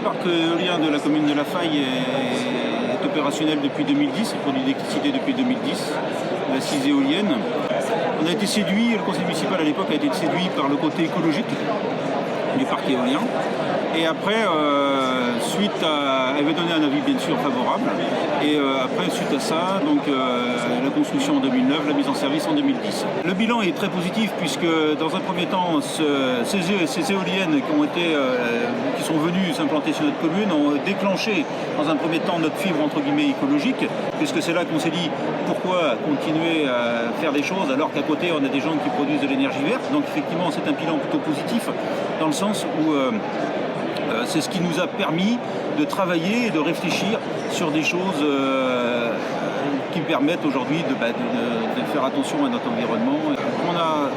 parc éolien de la commune de La Faye est opérationnel depuis 2010, il produit d'électricité depuis 2010, l'assise éolienne. On a été séduit, le conseil municipal à l'époque a été séduit par le côté écologique du parc éolien. Et après, elle avait donné un avis bien sûr favorable. Et après, suite à ça, donc la construction en 2009, la mise en service en 2010. Le bilan est très positif puisque dans un premier temps, ces éoliennes qui sont venues s'implanter sur notre commune ont déclenché dans un premier temps notre fibre entre guillemets écologique, puisque c'est là qu'on s'est dit pourquoi continuer à faire des choses alors qu'à côté on a des gens qui produisent de l'énergie verte. Donc effectivement, c'est un bilan plutôt positif dans le sens où c'est ce qui nous a permis de travailler et de réfléchir sur des choses qui permettent aujourd'hui de faire attention à notre environnement. On a,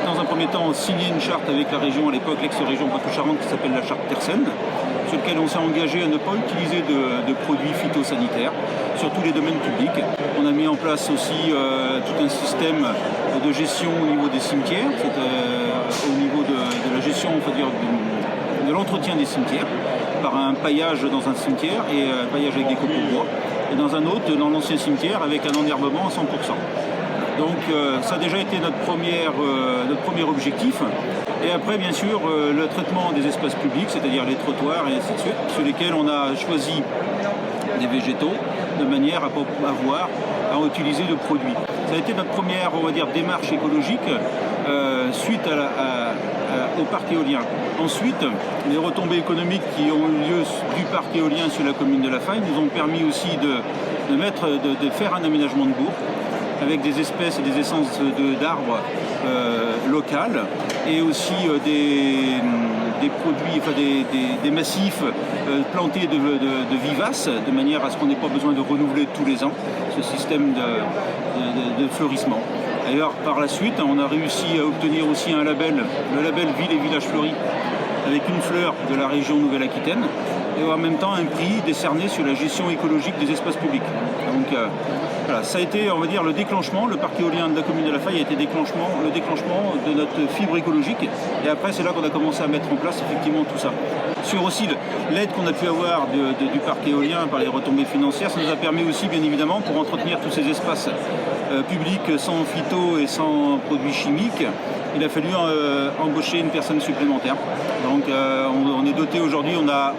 dans un premier temps, signé une charte avec la région à l'époque, l'ex-région Poitou-Charentes, qui s'appelle la charte Tersen, sur laquelle on s'est engagé à ne pas utiliser de produits phytosanitaires sur tous les domaines publics. On a mis en place aussi tout un système de gestion au niveau des cimetières, au niveau de la gestion, on va dire, de l'entretien des cimetières, par un paillage dans un cimetière et un paillage avec des copeaux de bois, et dans un autre, dans l'ancien cimetière, avec un enherbement à 100%. Donc ça a déjà été notre premier objectif. Et après, bien sûr, le traitement des espaces publics, c'est-à-dire les trottoirs et ainsi de suite, sur lesquels on a choisi des végétaux de manière à utiliser le produit. Ça a été notre première, on va dire, démarche écologique suite au parc éolien. Ensuite, les retombées économiques qui ont eu lieu du parc éolien sur la commune de La Faye nous ont permis aussi de faire un aménagement de bourg avec des espèces et des essences d'arbres locales et aussi des produits, enfin des massifs plantés de vivaces, de manière à ce qu'on n'ait pas besoin de renouveler tous les ans ce système de fleurissement. D'ailleurs, par la suite, on a réussi à obtenir aussi un label, le label Ville et Village Fleuris, avec une fleur de la région Nouvelle-Aquitaine, et en même temps un prix décerné sur la gestion écologique des espaces publics. Donc voilà, ça a été, on va dire, le déclenchement, le parc éolien de la commune de La Faye a été le déclenchement de notre fibre écologique, et après c'est là qu'on a commencé à mettre en place effectivement tout ça. Sur aussi l'aide qu'on a pu avoir du parc éolien par les retombées financières, ça nous a permis aussi bien évidemment pour entretenir tous ces espaces publics sans phyto et sans produits chimiques. Il a fallu embaucher une personne supplémentaire. Donc on est doté aujourd'hui, on a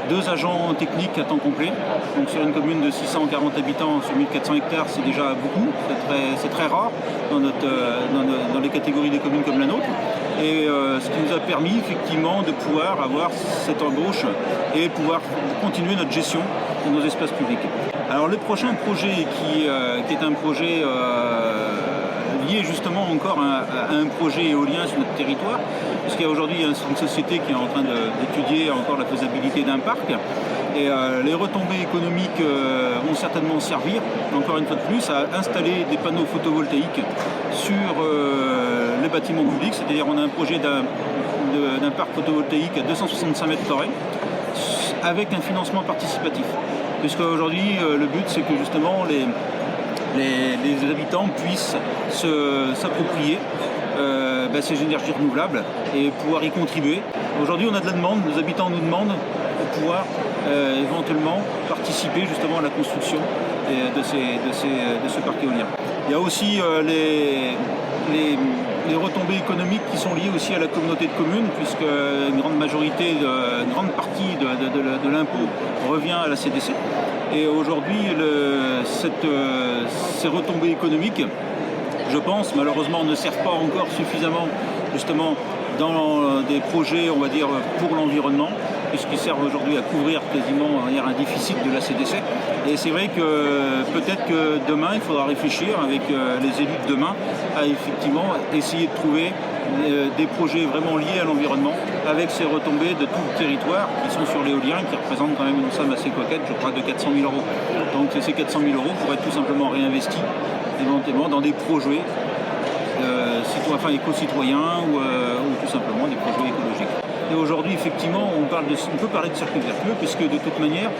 2 agents techniques à temps complet. Donc sur une commune de 640 habitants sur 1400 hectares, c'est déjà beaucoup, c'est très rare dans les catégories des communes comme la nôtre. Et ce qui nous a permis effectivement de pouvoir avoir cette embauche et pouvoir continuer notre gestion de nos espaces publics. Alors le prochain projet qui est un projet lié justement encore à un projet éolien sur notre territoire, puisqu'il y a aujourd'hui une société qui est en train d'étudier encore la faisabilité d'un parc. Et les retombées économiques vont certainement servir, encore une fois de plus, à installer des panneaux photovoltaïques sur les bâtiments publics. C'est-à-dire on a un projet d'un parc photovoltaïque à 265 mètres carrés avec un financement participatif. Puisque aujourd'hui, le but, c'est que justement les habitants puissent s'approprier ces énergies renouvelables et pouvoir y contribuer. Aujourd'hui, on a de la demande, les habitants nous demandent de pouvoir éventuellement participer justement à la construction de ce parc éolien. Il y a aussi les retombées économiques qui sont liées aussi à la communauté de communes, puisque une grande partie de l'impôt revient à la CDC. Et aujourd'hui, ces retombées économiques, je pense, malheureusement, ne servent pas encore suffisamment justement dans des projets, on va dire, pour l'environnement, puisqu'ils servent aujourd'hui à couvrir quasiment un déficit de la CDC. Et c'est vrai que peut-être que demain, il faudra réfléchir avec les élus de demain à effectivement essayer de trouver des projets vraiment liés à l'environnement avec ces retombées de tout le territoire qui sont sur l'éolien, qui représentent quand même une somme assez coquette, je crois, de 400 000 euros. Donc ces 400 000 euros pourraient être tout simplement réinvestis éventuellement dans des projets éco-citoyens ou tout simplement des projets écologiques. Et aujourd'hui, effectivement, on peut parler de cercle vertueux, puisque de toute manière,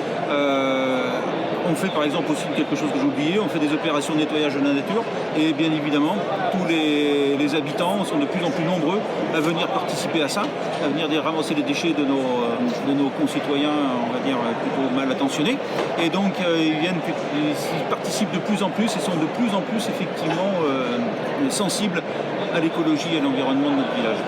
On fait par exemple aussi quelque chose que j'ai oublié, on fait des opérations de nettoyage de la nature et bien évidemment tous les habitants sont de plus en plus nombreux à venir participer à ça, à venir ramasser les déchets de nos concitoyens, on va dire plutôt mal attentionnés. Et donc ils participent de plus en plus et sont de plus en plus effectivement sensibles à l'écologie et à l'environnement de notre village.